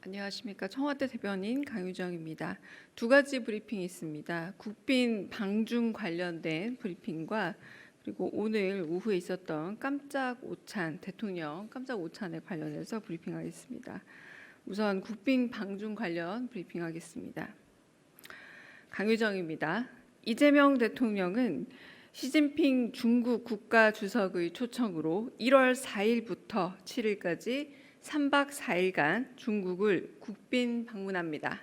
안녕하십니까. 청와대 대변인 강유정입니다. 두 가지 브리핑이 있습니다. 국빈 방중 관련된 브리핑과 그리고 오늘 오후에 있었던 깜짝 오찬, 대통령 깜짝 오찬에 관련해서 브리핑하겠습니다. 우선 국빈 방중 관련 브리핑하겠습니다. 강유정입니다. 이재명 대통령은 시진핑 중국 국가주석의 초청으로 1월 4일부터 7일까지 3박 4일간 중국을 국빈 방문합니다.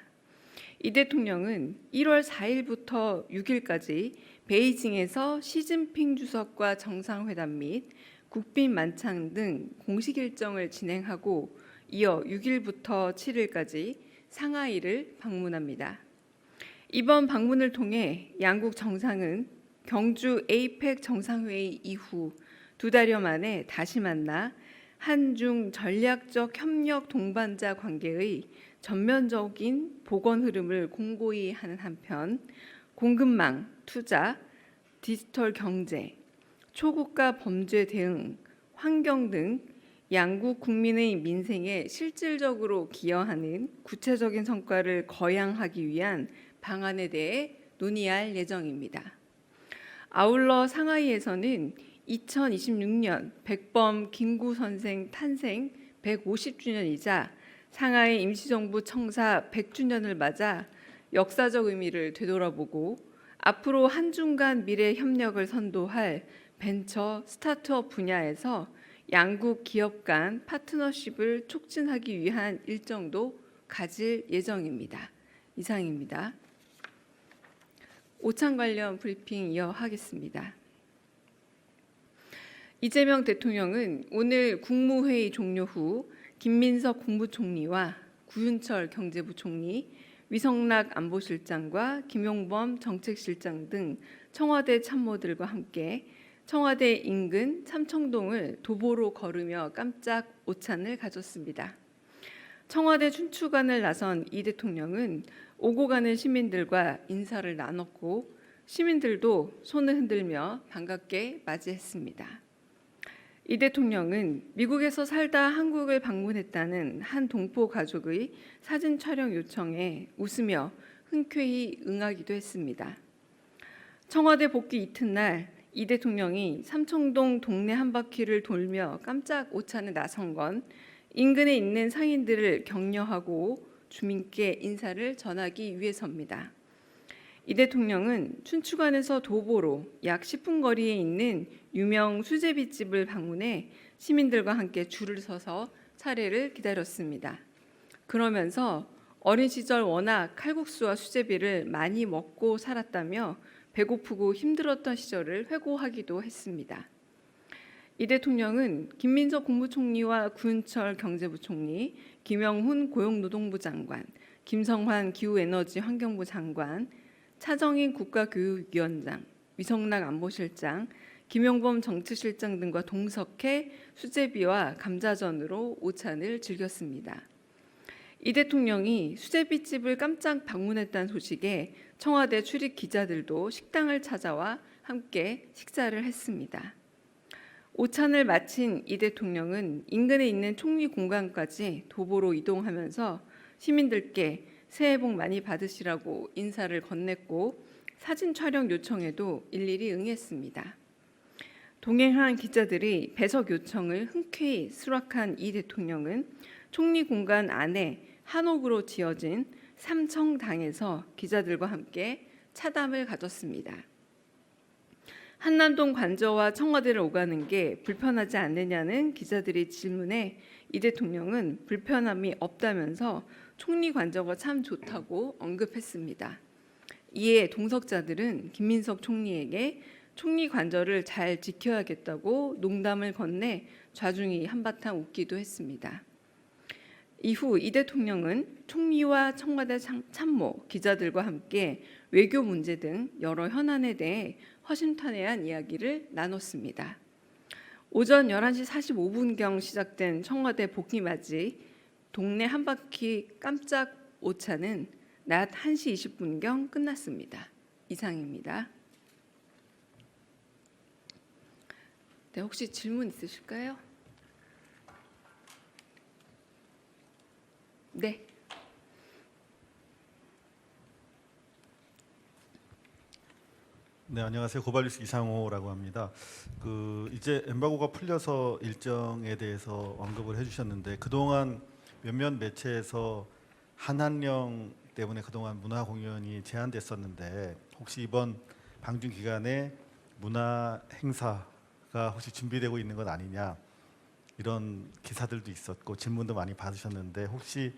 이 대통령은 1월 4일부터 6일까지 베이징에서 시진핑 주석과 정상회담 및 국빈 만찬 등 공식 일정을 진행하고 이어 6일부터 7일까지 상하이를 방문합니다. 이번 방문을 통해 양국 정상은 경주 에이펙 정상회의 이후 2달여 만에 다시 만나 한중 전략적 협력 동반자 관계의 전면적인 복원 흐름을 공고히 하는 한편 공급망, 투자, 디지털 경제, 초국가 범죄 대응, 환경 등 양국 국민의 민생에 실질적으로 기여하는 구체적인 성과를 거양하기 위한 방안에 대해 논의할 예정입니다. 아울러 상하이에서는 2026년 백범 김구 선생 탄생 150주년이자 상하이 임시정부 청사 100주년을 맞아 역사적 의미를 되돌아보고 앞으로 한중 간 미래 협력을 선도할 벤처 스타트업 분야에서 양국 기업 간 파트너십을 촉진하기 위한 일정도 가질 예정입니다. 이상입니다. 오찬 관련 브리핑 이어하겠습니다. 이재명 대통령은 오늘 국무회의 종료 후 김민석 국무총리와 구윤철 경제부총리, 위성락 안보실장과 김용범 정책실장 등 청와대 참모들과 함께 청와대 인근 삼청동을 도보로 걸으며 깜짝 오찬을 가졌습니다. 청와대 춘추관을 나선 이 대통령은 오고 가는 시민들과 인사를 나눴고 시민들도 손을 흔들며 반갑게 맞이했습니다. 이 대통령은 미국에서 살다 한국을 방문했다는 한 동포 가족의 사진 촬영 요청에 웃으며 흔쾌히 응하기도 했습니다. 청와대 복귀 이튿날 이 대통령이 삼청동 동네 한 바퀴를 돌며 깜짝 오찬에 나선 건 인근에 있는 상인들을 격려하고 주민께 인사를 전하기 위해서입니다. 이 대통령은 춘추관에서 도보로 약 10분 거리에 있는 유명 수제비집을 방문해 시민들과 함께 줄을 서서 차례를 기다렸습니다. 그러면서 어린 시절 워낙 칼국수와 수제비를 많이 먹고 살았다며 배고프고 힘들었던 시절을 회고하기도 했습니다. 이 대통령은 김민석 국무총리와 구윤철 경제부총리, 김영훈 고용노동부 장관, 김성환 기후에너지환경부 장관, 차정인 국가교육위원장, 위성락 안보실장, 김용범 정치실장 등과 동석해 수제비와 감자전으로 오찬을 즐겼습니다. 이 대통령이 수제비집을 깜짝 방문했다는 소식에 청와대 출입 기자들도 식당을 찾아와 함께 식사를 했습니다. 오찬을 마친 이 대통령은 인근에 있는 총리 공간까지 도보로 이동하면서 시민들께 새해 복 많이 받으시라고 인사를 건넸고 사진 촬영 요청에도 일일이 응했습니다. 동행한 기자들이 배석 요청을 흔쾌히 수락한 이 대통령은 총리 공간 안에 한옥으로 지어진 삼청당에서 기자들과 함께 차담을 가졌습니다. 한남동 관저와 청와대를 오가는 게 불편하지 않느냐는 기자들의 질문에 이 대통령은 불편함이 없다면서 총리 관저가 참 좋다고 언급했습니다. 이에 동석자들은 김민석 총리에게 총리 관저를 잘 지켜야겠다고 농담을 건네 좌중이 한바탕 웃기도 했습니다. 이후 이 대통령은 총리와 청와대 참모, 기자들과 함께 외교 문제 등 여러 현안에 대해 허심탄회한 이야기를 나눴습니다. 오전 11시 45분경 시작된 청와대 복귀 맞이 동네 한 바퀴 깜짝 오찬은 낮 1시 20분경 끝났습니다. 이상입니다. 네, 혹시 질문 있으실까요? 네. 네, 안녕하세요. 고발뉴스 이상호라고 합니다. 이제 엠바고가 풀려서 일정에 대해서 언급을 해주셨는데 그동안 몇몇 매체에서 한한령 때문에 그동안 문화 공연이 제한됐었는데 혹시 이번 방중 기간에 문화 행사가 혹시 준비되고 있는 것 아니냐 이런 기사들도 있었고 질문도 많이 받으셨는데 혹시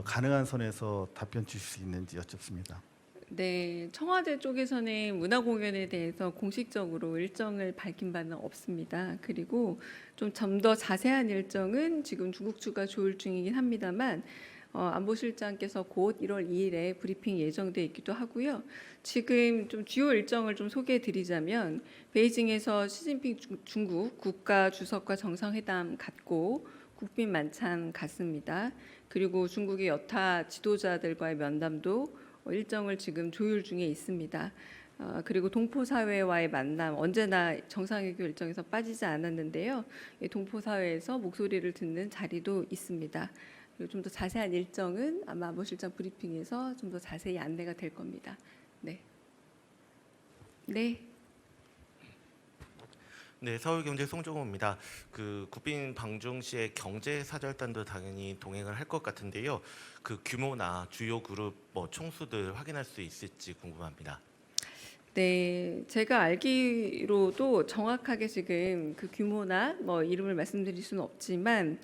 가능한 선에서 답변 주실 수 있는지 여쭙습니다. 네, 청와대 쪽에서는 문화 공연에 대해서 공식적으로 일정을 밝힌 바는 없습니다. 그리고 좀 더 자세한 일정은 지금 중국 측과 조율 중이긴 합니다만 안보실장께서 곧 1월 2일에 브리핑 예정돼 있기도 하고요. 지금 좀 주요 일정을 좀 소개해 드리자면 베이징에서 시진핑 중국 국가 주석과 정상회담 갖고 국빈 만찬 갔습니다. 그리고 중국의 여타 지도자들과의 면담도 일정을 지금 조율 중에 있습니다. 그리고 동포사회와의 만남 언제나 정상회교 일정에서 빠지지 않았는데요. 동포사회에서 목소리를 듣는 자리도 있습니다. 그리고 좀 더 자세한 일정은 아마 안보실장 브리핑에서 좀 더 자세히 안내가 될 겁니다. 네. 네. 네, 서울경제 송종호입니다. 국빈 방중 시에 경제사절단도 당연히 동행을 할 것 같은데요. 그 규모나 주요 그룹 총수들 확인할 수 있을지 궁금합니다. 네, 제가 알기로도 정확하게 지금 그 규모나 이름을 말씀드릴 수는 없지만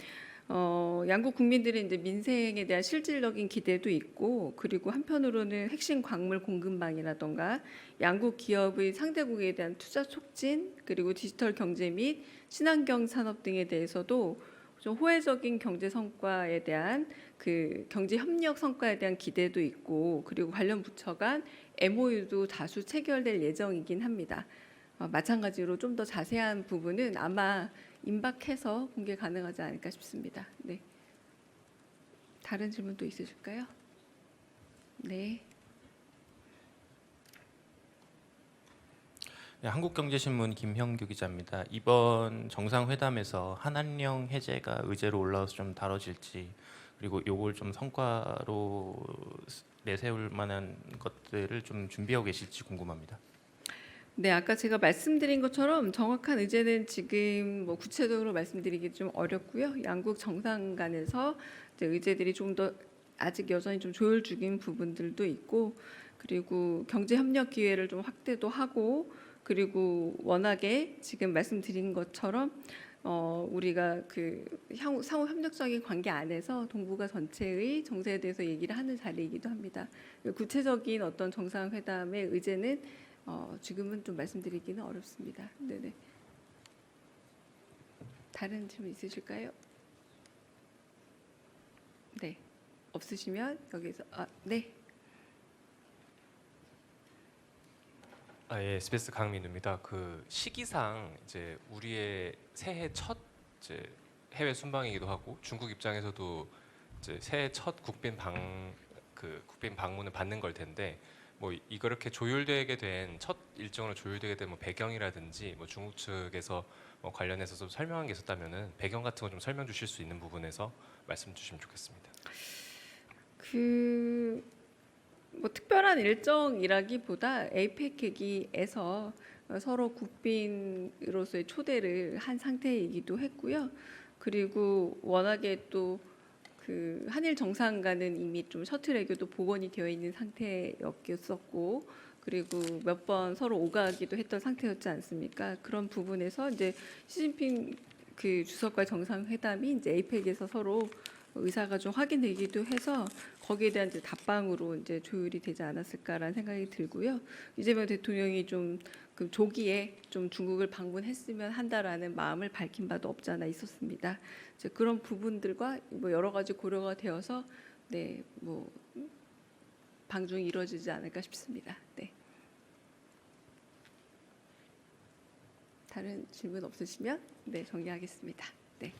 양국 국민들의 이제 민생에 대한 실질적인 기대도 있고 그리고 한편으로는 핵심 광물 공급망이라던가 양국 기업의 상대국에 대한 투자 촉진 그리고 디지털 경제 및 친환경 산업 등에 대해서도 좀 호혜적인 경제 성과에 대한 그 경제 협력 성과에 대한 기대도 있고 그리고 관련 부처 간 MOU도 다수 체결될 예정이긴 합니다. 마찬가지로 좀 더 자세한 부분은 아마 임박해서 공개 가능하지 않을까 싶습니다. 네. 다른 질문 또 있으실까요? 네. 네, 한국경제신문 김형규 기자입니다. 이번 정상회담에서 한한령 해제가 의제로 올라와서 좀 다뤄질지 그리고 요걸 좀 성과로 내세울 만한 것들을 좀 준비하고 계실지 궁금합니다. 네, 아까 제가 말씀드린 것처럼 정확한 의제는 지금 구체적으로 말씀드리기 좀 어렵고요. 양국 정상 간에서 이제 의제들이 좀 더 아직 여전히 좀 조율 중인 부분들도 있고 그리고 경제 협력 기회를 좀 확대도 하고 그리고 워낙에 지금 말씀드린 것처럼 우리가 그 상호 협력적인 관계 안에서 동북아 전체의 정세에 대해서 얘기를 하는 자리이기도 합니다. 구체적인 어떤 정상회담의 의제는 지금은 좀 말씀드리기는 어렵습니다. 네네. 다른 질문 있으실까요? 네. 없으시면 여기서 네. 예, SBS 강민우입니다. 그 시기상 이제 우리의 새해 첫 이제 해외 순방이기도 하고 중국 입장에서도 이제 새해 첫 국빈 방문을 받는 걸 텐데 이렇게 조율되게 된 첫 일정으로 조율되게 된 배경이라든지 중국 측에서 관련해서 좀 설명한 게 있었다면은 배경 같은 거 좀 설명 주실 수 있는 부분에서 말씀 주시면 좋겠습니다. 특별한 일정이라기보다 에이펙 회기에서 서로 국빈으로서의 초대를 한 상태이기도 했고요. 그리고 워낙에 또 그 한일 정상 간은 이미 좀 셔틀 외교도 복원이 되어 있는 상태였었고 그리고 몇 번 서로 오가기도 했던 상태였지 않습니까? 그런 부분에서 이제 시진핑 그 주석과 정상회담이 이제 에이펙에서 서로 의사가 좀 확인되기도 해서 거기에 대한 이제 답방으로 이제 조율이 되지 않았을까라는 생각이 들고요. 이재명 대통령이 좀 그 조기에 좀 중국을 방문했으면 한다라는 마음을 밝힌 바도 없지 않아 있었습니다. 이제 그런 부분들과 여러 가지 고려가 되어서 네, 방중이 이루어지지 않을까 싶습니다. 네. 다른 질문 없으시면 네, 정리하겠습니다. 네.